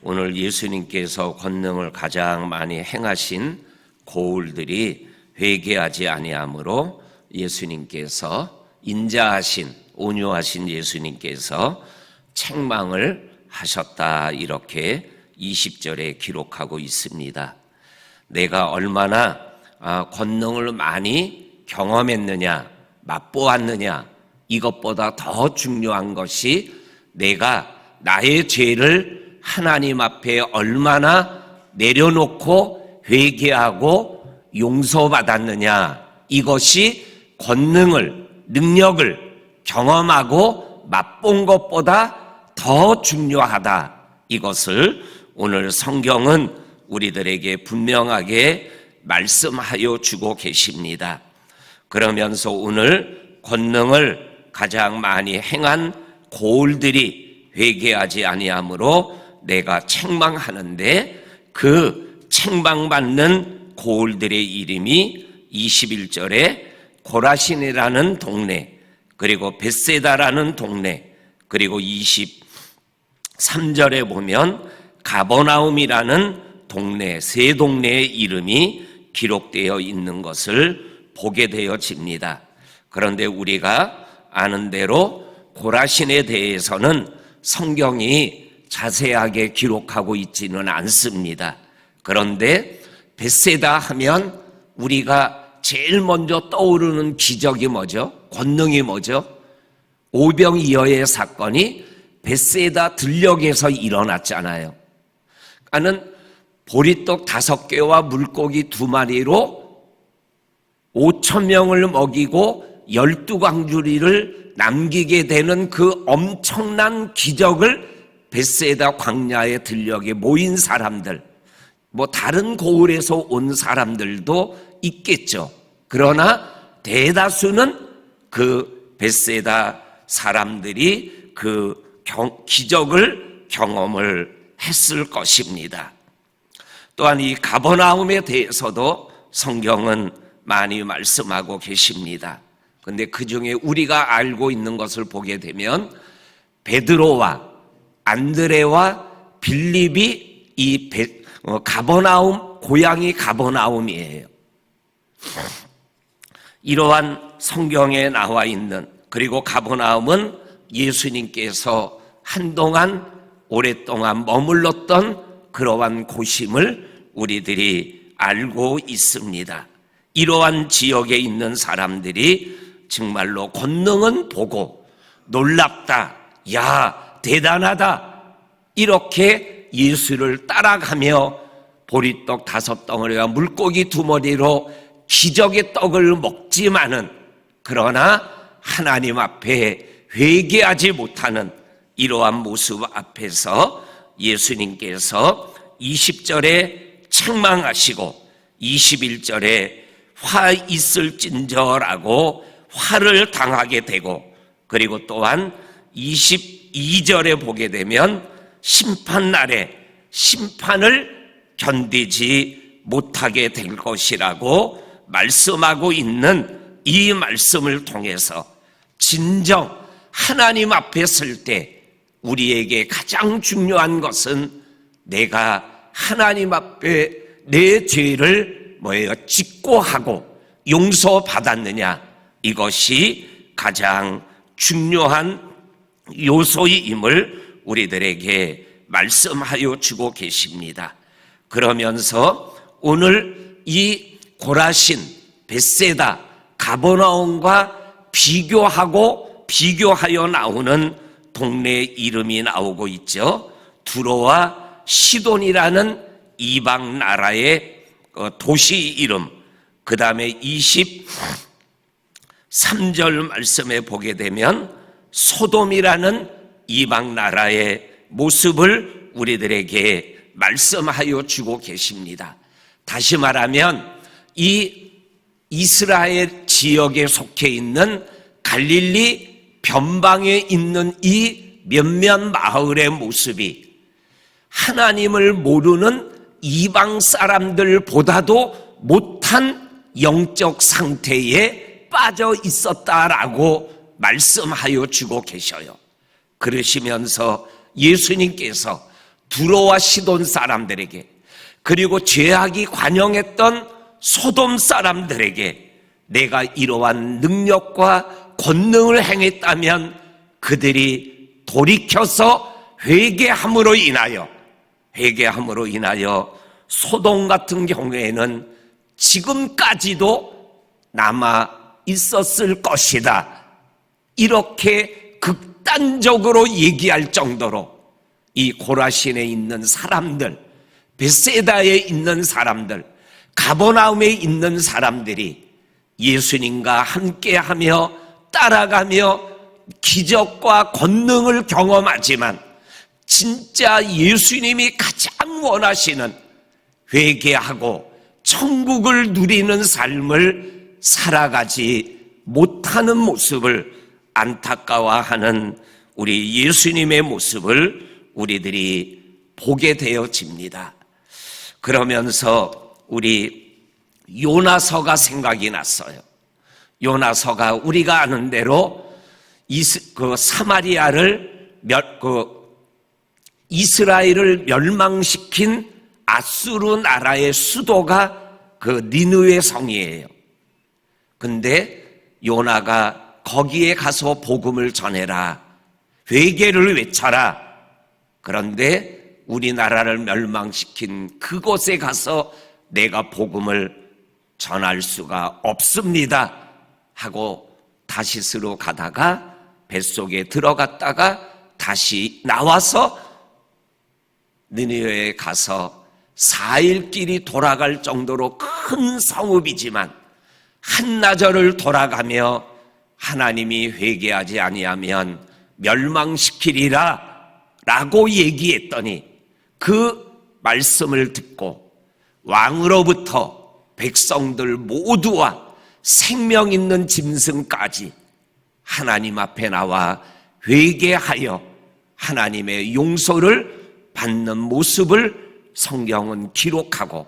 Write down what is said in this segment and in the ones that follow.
오늘 예수님께서 권능을 가장 많이 행하신 고울들이 회개하지 아니하므로 예수님께서 인자하신 온유하신 예수님께서 책망을 하셨다, 이렇게 20절에 기록하고 있습니다. 내가 얼마나 권능을 많이 경험했느냐, 맛보았느냐, 이것보다 더 중요한 것이 내가 나의 죄를 하나님 앞에 얼마나 내려놓고 회개하고 용서받았느냐, 이것이 권능을, 능력을 경험하고 맛본 것보다 더 중요하다, 이것을 오늘 성경은 우리들에게 분명하게 말씀하여 주고 계십니다. 그러면서 오늘 권능을 가장 많이 행한 고울들이 회개하지 아니하므로 내가 책망하는데, 그 책망받는 고울들의 이름이 21절에 고라신이라는 동네, 그리고 벳세다라는 동네, 그리고 23절에 보면 가버나움이라는 동네, 세 동네의 이름이 기록되어 있는 것을 보게 되어집니다. 그런데 우리가 아는 대로 고라신에 대해서는 성경이 자세하게 기록하고 있지는 않습니다. 그런데 벳세다 하면 우리가 제일 먼저 떠오르는 기적이 뭐죠? 권능이 뭐죠? 오병이어의 사건이 벳세다 들녘에서 일어났잖아요. 그러니까는 보리떡 5개와 물고기 2마리로 5,000명을 먹이고 12광주리를 남기게 되는 그 엄청난 기적을 벳세다 광야의 들녘에 모인 사람들, 다른 고을에서 온 사람들도 있겠죠. 그러나 대다수는 그 벳세다 사람들이 그 기적을 경험을 했을 것입니다. 또한 이 가버나움에 대해서도 성경은 많이 말씀하고 계십니다. 그런데 그 중에 우리가 알고 있는 것을 보게 되면 베드로와 안드레와 빌립이 이 가버나움, 고향이 가버나움이에요. 이러한 성경에 나와 있는, 그리고 가버나움은 예수님께서 한동안 오랫동안 머물렀던 그러한 곳임을 우리들이 알고 있습니다. 이러한 지역에 있는 사람들이 정말로 권능은 보고 놀랍다, 야 대단하다, 이렇게 예수를 따라가며 보리떡 5덩어리와 물고기 2마리로 기적의 떡을 먹지만은, 그러나 하나님 앞에 회개하지 못하는 이러한 모습 앞에서 예수님께서 20절에 책망하시고 21절에 화 있을진저라고 화를 당하게 되고, 그리고 또한 22절에 보게 되면 심판날에 심판을 견디지 못하게 될 것이라고 말씀하고 있는 이 말씀을 통해서 진정 하나님 앞에 설 때 우리에게 가장 중요한 것은 내가 하나님 앞에 내 죄를 짓고 하고 용서받았느냐, 이것이 가장 중요한 요소임을 우리들에게 말씀하여 주고 계십니다. 그러면서 오늘 이 고라신, 벳세다, 가버나움과 비교하여 나오는 동네 이름이 나오고 있죠. 두로와 시돈이라는 이방 나라의 도시 이름, 그 다음에 23절 말씀에 보게 되면 소돔이라는 이방 나라의 모습을 우리들에게 말씀하여 주고 계십니다. 다시 말하면 이 이스라엘 지역에 속해 있는 갈릴리 변방에 있는 이 몇몇 마을의 모습이 하나님을 모르는 이방 사람들보다도 못한 영적 상태에 빠져 있었다라고 말씀하여 주고 계셔요. 그러시면서 예수님께서 두로와 시돈 사람들에게, 그리고 죄악이 관영했던 소돔 사람들에게 내가 이러한 능력과 권능을 행했다면 그들이 돌이켜서 회개함으로 인하여 소돔 같은 경우에는 지금까지도 남아 있었을 것이다. 이렇게 극단적으로 얘기할 정도로 이 고라신에 있는 사람들, 베세다에 있는 사람들, 가버나움에 있는 사람들이 예수님과 함께하며 따라가며 기적과 권능을 경험하지만 진짜 예수님이 가장 원하시는 회개하고 천국을 누리는 삶을 살아가지 못하는 모습을 안타까워하는 우리 예수님의 모습을 우리들이 보게 되어집니다. 그러면서 우리 요나서가 생각이 났어요. 요나서가 우리가 아는 대로 사마리아를 이스라엘을 멸망시킨 아수르 나라의 수도가 그 니느웨 성이에요. 근데 요나가 거기에 가서 복음을 전해라, 회개를 외쳐라. 그런데 우리나라를 멸망시킨 그곳에 가서 내가 복음을 전할 수가 없습니다 하고 다시스로 가다가 뱃속에 들어갔다가 다시 나와서 니느웨에 가서 4일 길이 돌아갈 정도로 큰 성읍이지만 한나절을 돌아가며 하나님이 회개하지 아니하면 멸망시키리라 라고 얘기했더니 그 말씀을 듣고 왕으로부터 백성들 모두와 생명 있는 짐승까지 하나님 앞에 나와 회개하여 하나님의 용서를 받는 모습을 성경은 기록하고,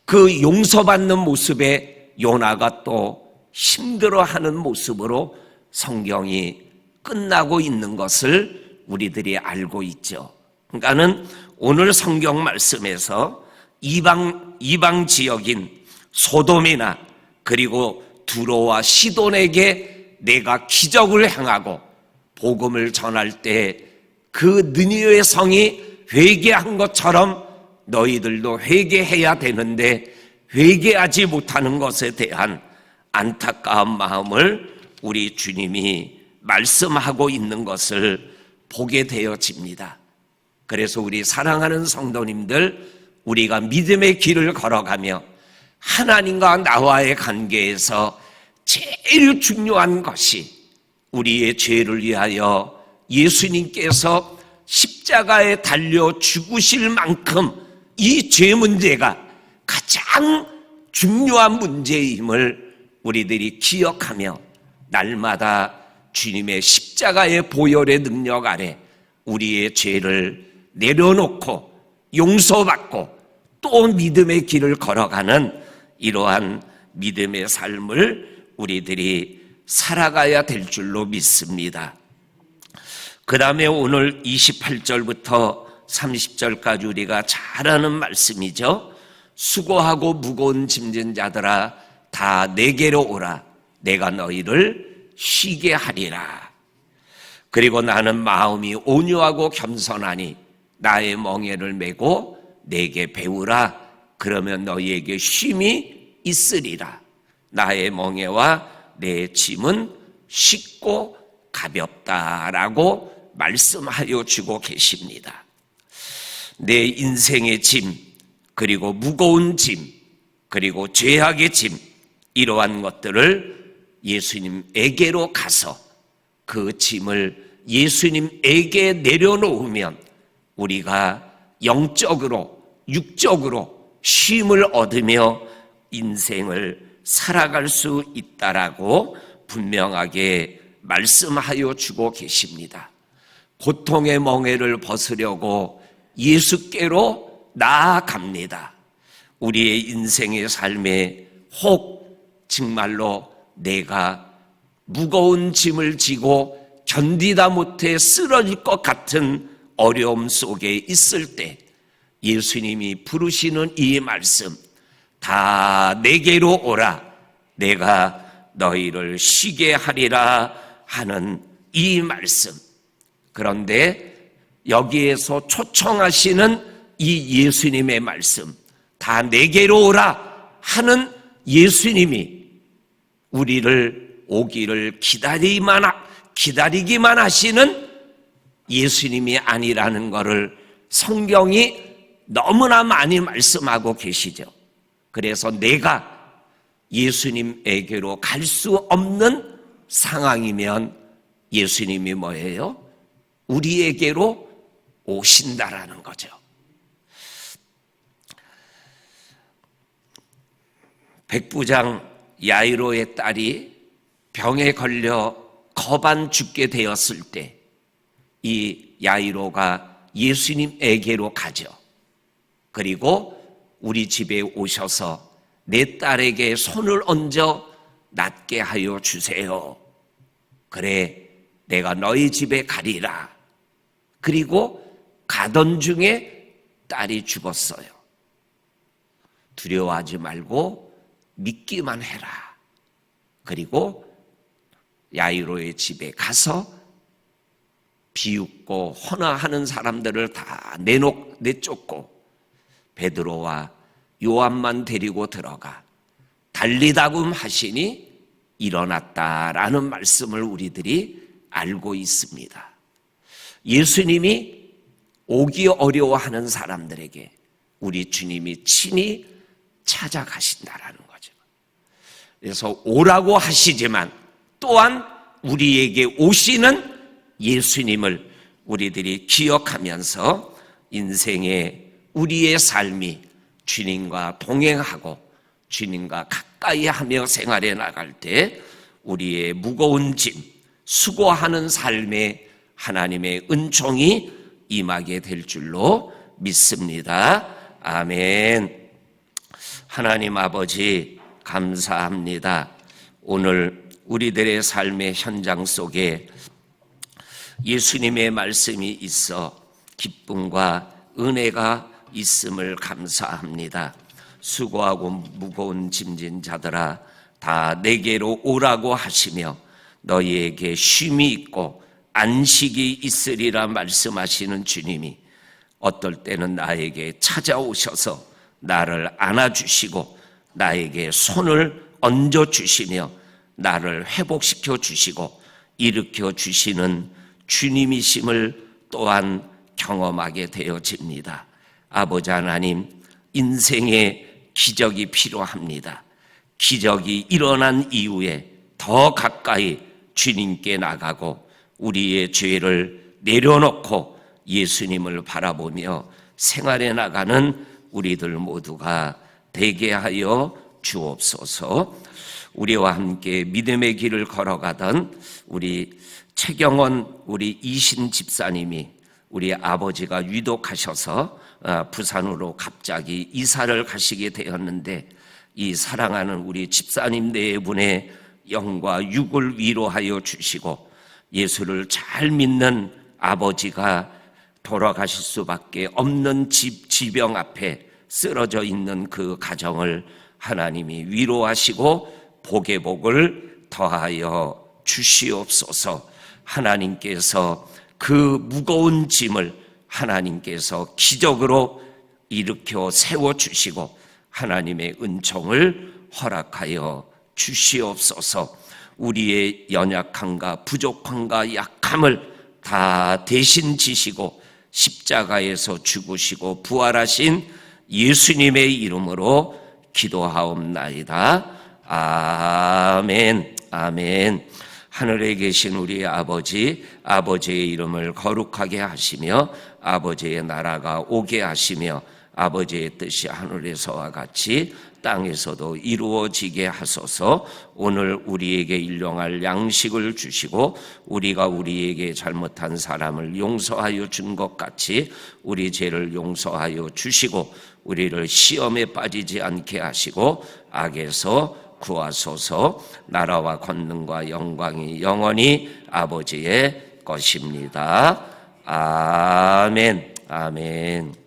그 용서받는 모습에 요나가 또 힘들어하는 모습으로 성경이 끝나고 있는 것을 우리들이 알고 있죠. 그러니까는 오늘 성경 말씀에서 이방 지역인 소돔이나 그리고 두로와 시돈에게 내가 기적을 행하고 복음을 전할 때 그 느니웨 성이 회개한 것처럼 너희들도 회개해야 되는데 회개하지 못하는 것에 대한 안타까운 마음을 우리 주님이 말씀하고 있는 것을 보게 되어집니다. 그래서 우리 사랑하는 성도님들, 우리가 믿음의 길을 걸어가며 하나님과 나와의 관계에서 제일 중요한 것이 우리의 죄를 위하여 예수님께서 십자가에 달려 죽으실 만큼 이 죄 문제가 가장 중요한 문제임을 우리들이 기억하며 날마다 주님의 십자가의 보혈의 능력 아래 우리의 죄를 내려놓고 용서받고 또 믿음의 길을 걸어가는 이러한 믿음의 삶을 우리들이 살아가야 될 줄로 믿습니다. 그 다음에 오늘 28절부터 30절까지 우리가 잘 아는 말씀이죠. 수고하고 무거운 짐진 자들아 다 내게로 오라, 내가 너희를 쉬게 하리라. 그리고 나는 마음이 온유하고 겸손하니 나의 멍에를 메고 내게 배우라, 그러면 너희에게 쉼이 있으리라. 나의 멍에와 내 짐은 쉽고 가볍다라고 말씀하여 주고 계십니다. 내 인생의 짐, 그리고 무거운 짐, 그리고 죄악의 짐, 이러한 것들을 예수님에게로 가서 그 짐을 예수님에게 내려놓으면 우리가 영적으로, 육적으로 쉼을 얻으며 인생을 살아갈 수 있다라고 분명하게 말씀하여 주고 계십니다. 고통의 멍에를 벗으려고 예수께로 나아갑니다. 우리의 인생의 삶에 혹 정말로 내가 무거운 짐을 지고 견디다 못해 쓰러질 것 같은 어려움 속에 있을 때 예수님이 부르시는 이 말씀, 다 내게로 오라, 내가 너희를 쉬게 하리라 하는 이 말씀. 그런데 여기에서 초청하시는 이 예수님의 말씀, 다 내게로 오라 하는 예수님이 우리를 오기를 기다리기만 하시는 예수님이 아니라는 것을 성경이 너무나 많이 말씀하고 계시죠. 그래서 내가 예수님에게로 갈 수 없는 상황이면 예수님이 뭐예요? 우리에게로 오신다라는 거죠. 백부장 야이로의 딸이 병에 걸려 거반 죽게 되었을 때 이 야이로가 예수님에게로 가죠. 그리고 우리 집에 오셔서 내 딸에게 손을 얹어 낫게 하여 주세요. 그래, 내가 너희 집에 가리라. 그리고 가던 중에 딸이 죽었어요. 두려워하지 말고 믿기만 해라. 그리고 야이로의 집에 가서 비웃고 헌화하는 사람들을 다 내쫓고 베드로와 요한만 데리고 들어가 달리다금 하시니 일어났다라는 말씀을 우리들이 알고 있습니다. 예수님이 오기 어려워하는 사람들에게 우리 주님이 친히 찾아가신다라는 거죠. 그래서 오라고 하시지만 또한 우리에게 오시는 예수님을 우리들이 기억하면서 인생의 우리의 삶이 주님과 동행하고 주님과 가까이 하며 생활해 나갈 때 우리의 무거운 짐, 수고하는 삶에 하나님의 은총이 임하게 될 줄로 믿습니다. 아멘. 하나님 아버지 감사합니다. 오늘 우리들의 삶의 현장 속에 예수님의 말씀이 있어 기쁨과 은혜가 있음을 감사합니다. 수고하고 무거운 짐진 자들아 다 내게로 오라고 하시며 너희에게 쉼이 있고 안식이 있으리라 말씀하시는 주님이 어떨 때는 나에게 찾아오셔서 나를 안아주시고 나에게 손을 얹어주시며 나를 회복시켜 주시고 일으켜 주시는 주님이심을 또한 경험하게 되어집니다. 아버지 하나님, 인생에 기적이 필요합니다. 기적이 일어난 이후에 더 가까이 주님께 나가고 우리의 죄를 내려놓고 예수님을 바라보며 생활해 나가는 우리들 모두가 되게 하여 주옵소서. 우리와 함께 믿음의 길을 걸어가던 우리 최경원 우리 이신 집사님이 우리 아버지가 위독하셔서 부산으로 갑자기 이사를 가시게 되었는데 이 사랑하는 우리 집사님 네 분의 영과 육을 위로하여 주시고 예수를 잘 믿는 아버지가 돌아가실 수밖에 없는 지병 앞에 쓰러져 있는 그 가정을 하나님이 위로하시고 복의 복을 더하여 주시옵소서. 하나님께서 그 무거운 짐을 하나님께서 기적으로 일으켜 세워주시고 하나님의 은총을 허락하여 주시옵소서. 우리의 연약함과 부족함과 약함을 다 대신 지시고 십자가에서 죽으시고 부활하신 예수님의 이름으로 기도하옵나이다. 아멘. 아멘. 하늘에 계신 우리 아버지, 아버지의 이름을 거룩하게 하시며 아버지의 나라가 오게 하시며 아버지의 뜻이 하늘에서와 같이 땅에서도 이루어지게 하소서. 오늘 우리에게 일용할 양식을 주시고 우리가 우리에게 잘못한 사람을 용서하여 준 것 같이 우리 죄를 용서하여 주시고 우리를 시험에 빠지지 않게 하시고 악에서 구하소서. 나라와 권능과 영광이 영원히 아버지의 것입니다. 아멘. 아멘.